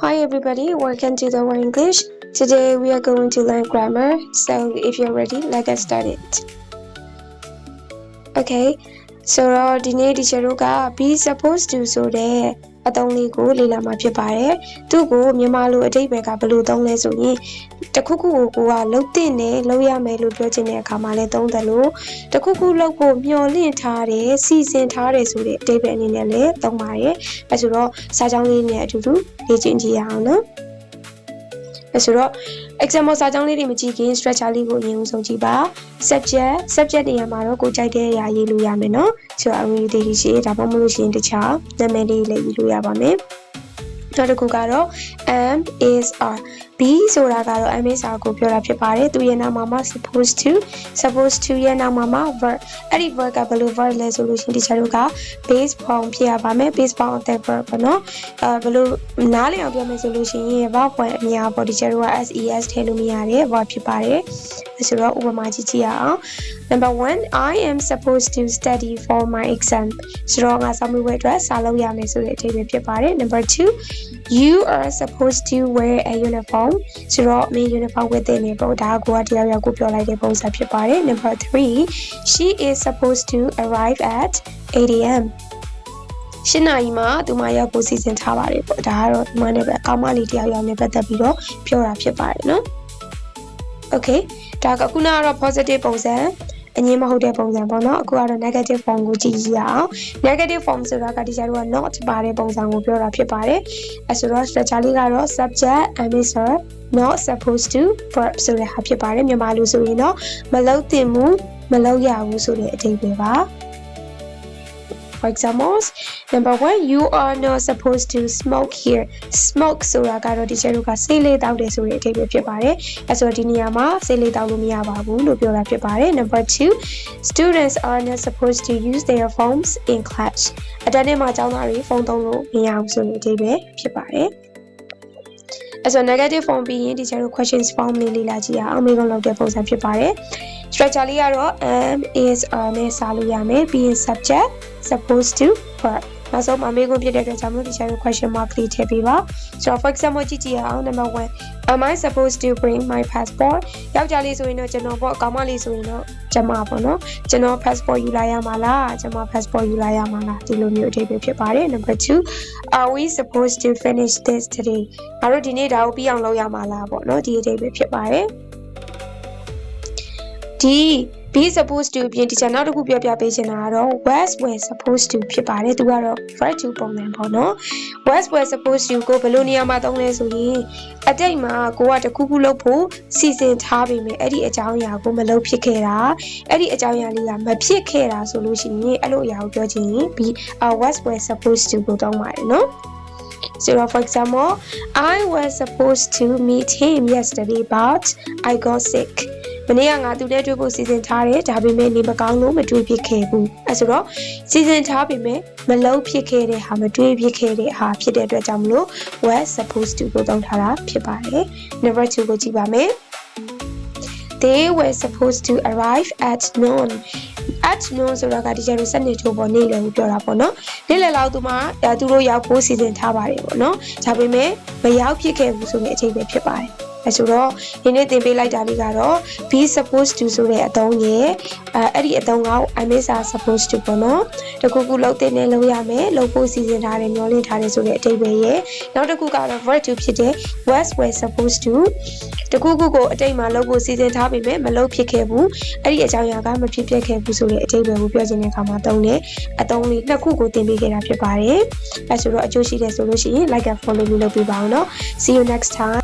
Hi everybody, welcome to the Word English. Today we are going to learn grammar. So if you're ready, let's get started. Okay, so the day teacher ka be supposed to so there. အသုံးလေးကိုလေ့လာမှာဖြစ်ပါတယ်။သူ့ကိုမြန်မာလိုအဓိပ္ပာယ်ကဘယ်လိုသုံးလဲဆိုရင်တခုခုကိုကလှုပ်တင်တယ်လှုပ်ရမယ်လို့ပြောချင်တဲ့အခါမှာလည်းသုံးတယ်လို့တခုခုလှုပ်ဖို့မျှော်လင့်ထားတယ်စီစဉ်ထားတယ်ဆိုတဲ့အဓိပ္ပာယ်အနေနဲ့လည်းသုံးပါတယ်။အဲဆိုတော့စာကြောင်းလေးနဲ့အတူတူလေ့ကျင့်ကြည့်ရအောင်နော်။အဲဆိုတော့ example စာကြောင်းလေးတွေမကြည့်ခင် structure လေးကိုအရင်ဆုံးကြည့်ပါ subject နေရာမှာတော့ကိုကြိုက်တဲ့အရာရေးလို့ရမယ်နော်ဆိုတော့အဝင်သေးရှိဒါမှမဟုတ်ရှင်တခြားနာမည်လေးလည်းရေးလို့ရပါမယ်နောက်တစ်ခုကတော့ am is are be ဆိုတာကတော့ am is are ကိုပြောတာဖြစ်ပါတယ်သူရဲ့နာမမှာ supposed to ရဲ့နာမမှာ verb အဲ့ဒီ verb ကဘယ်လို verb လဲဆိုလို့ရှင်တခြားတို့က base form ဖြစ်ရပါမယ် base form of the verb ပေါ့နော်ဘယ်လိုနားလည်အောင်ပြောမယ်ဆိုလို့ရှင် verb ဖွင့်အများပေါ့တခြားတို့က ses ထည့်လို့မရတဲ့ verb ဖြစ်ပါတယ်ဆိုတော့ဥပမာကြည့်ကြည့်ရအောင် Number 1 I am supposed to study for my exam ဆိုတော့ငါစာမေးပွဲအတွက်စာလုပ်ရမယ်ဆိုတဲ့အဓိပ္ပာယ်ဖြစ်ပါတယ် Number 2 You are supposed to wear a uniform ဆိုတော့မင်း uniform ဝတ်တဲ့နေပေါ့ဒါကကိုကတရားရောက်ကိုပြောလိုက်တဲ့ပုံစံဖြစ်ပါတယ် Number 3 She is supposed to arrive at 8 a.m. ရှင်းနာရီမှာသူမရောက်ဖို့စီစဉ်ထားပါတယ်ပေါ့ဒါကတော့ဒီမှာလည်းပဲအကောင်မလေးတရားရောက်နေပတ်သက်ပြီးတော့ပြောတာဖြစ်ပါတယ်နော် Okay ဒါကခုနကတော့ positive ပုံစံအငင်းမဟုတ်တဲ့ပုံစံပေါ့နော်အခုကတော့ negative form ကိုကြည့်ရအောင် negative form ဆိုတာကဒီကျတော့ not ပါတဲ့ပုံစံကိုပြောတာဖြစ်ပါတယ်အဲဆိုတော့ structure လေးကတော့ subject answer not supposed to verb ဆိုတဲ့ဟာဖြစ်ပါတယ်မြန်မာလိုဆိုရင်တော့မလုပ်သင့်ဘူးမလုပ်ရဘူးဆိုတဲ့အဓိပ္ပာယ်ပါ For examples, number 1, you are not supposed to smoke here. Smoke ဆိုတာကတော့ဒီကျတော့ကစိတ်လေးတောက်တယ်ဆိုတဲ့အဓိပ္ပာယ်ဖြစ်ပါတယ်။အဲဆိုတော့ဒီနေရာမှာစိတ်လေးတောက်လို့မရပါဘူးလို့ပြောတာဖြစ်ပါတယ်။ Number 2, students are not supposed to use their phones in class. အတန်းထဲမှာကျောင်းသားတွေဖုန်းသုံးလို့မရဘူးဆိုတဲ့အဓိပ္ပာယ်ဖြစ်ပါတယ်။ အဲဆို negative form ပြီးရင်ဒီကျတော့ questions form လေးလေ့လာကြည့်ရအောင်အမေကုန်းလောက်တဲ့ပုံစံဖြစ်ပါတယ်။ structure လေးကတော့ am is are နဲ့စာလို့ရမယ်ပြီးရင် subject supposed to verb နောက်ဆုံးအမေကုန်းဖြစ်တဲ့အတွက်ကြောင့်မလို့ဒီကျတော့ question mark လေးထည့်ပေးပါဆိုတော့ for example ကြည့်ကြည့်ရအောင် number 1 am I supposed to bring my passport ယောက်ျားလေးဆိုရင်တော့ကျွန်တော်ပေါ့ကောင်မလေးဆိုရင်တော့ကျမပေါ့နော်ကျွန်တော် passport ယူလာရမှာလားကျွန်မ passport ယူလာရမှာလားဒီလိုမျိုးအဓိပ္ပာယ်ဖြစ်ပါတယ် number 2 are we supposed to finish this today ငါတို့ဒီနေ့ဒါကိုပြီးအောင်လုပ်ရမှာလားပေါ့နော်ဒီအဓိပ္ပာယ်ဖြစ်ပါတယ်ဒီ be supposed to ပြင်ဒီချက်နောက်တစ်ခုပြောပြပေးချင်တာကတော့ was were supposed to ဖြစ်ပါတယ်သူကတော့ verb to ပုံစံပေါ့နော် was were supposed to ကိုဘယ်လိုနေရာမှာသုံးလဲဆိုရင်အတိတ်မှာကိုကတခုခုလုပ်ဖို့စီစဉ်ထားပေမဲ့အဲ့ဒီအကြောင်းအရာကိုမလုပ်ဖြစ်ခဲ့တာအဲ့ဒီအကြောင်းအရာလေးကမဖြစ်ခဲ့တာဆိုလို့ရှိရင်အဲ့လိုအရာကိုပြောချင်ရင် be was were supposed to ကိုသုံးပါတယ်နော်So for example, I was supposed to meet him yesterday, but I got sick. မနေ့ကငါသူနဲ့တွေ့ဖို့စီစဉ်ထားတယ်ဒါပေမဲ့နေမကောင်းလို့မတွေ့ဖြစ်ခဲ့ဘူးအဲဆိုတော့စီစဉ်ထားပေမဲ့မလုပ်ဖြစ်ခဲ့တဲ့ဟာမတွေ့ဖြစ်ခဲ့တဲ့ဟာဖြစ်တဲ့အတွက်ကြောင့်မလို့ was supposed to ကိုသုံးထားတာဖြစ်ပါတယ် Number 2ကိုကြည့်ပါမယ် They were supposed to arrive at noon at noon ဆိုတာကဒီကျတော့စနေချိုးပေါ်နေလေကိုပြောတာပေါ့နော်နေ့လယ်လောက်သူတို့ရောက်ဖို့စီစဉ်ထားပါတယ်ပေါ့နော်ဒါပေမဲ့မရောက်ဖြစ်ခဲ့ဘူးဆိုတဲ့အချိန်ပဲဖြစ်ပါတယ်အဲဆိုတော့ဒီနေ့သင်ပေးလိုက်တာလေးကတော့ be supposed to ဆိုတဲ့အသုံးရဲ့အဲ့ဒီအသုံးက I miss are supposed to ပေါ့နော်တခုခုလုပ်တဲ့နဲ့လုပ်ရမယ်လုပ်ဖို့စီစဉ်ထားတယ်မျှော်လင့်ထားတယ်ဆိုတဲ့အဓိပ္ပာယ်ရဲ့နောက်တစ်ခုကတော့ verb to ဖြစ်တဲ့ was were supposed to တခုခုကိုအတိတ်မှာလုပ်ဖို့စီစဉ်ထားပေမဲ့မလုပ်ဖြစ်ခဲ့ဘူးအဲ့ဒီအကြောင်းအရာကမဖြစ်ခဲ့ဘူးဆိုတဲ့အဓိပ္ပာယ်ကိုပြောချင်တဲ့အခါမှာသုံးတယ်အသုံးလေးနှစ်ခုကိုသင်ပေးခဲ့တာဖြစ်ပါတယ်အဲဆိုတော့အကျိုးရှိတယ်ဆိုလို့ရှိရင် like and follow လုပ်ပေးပါအောင်နော် see you next time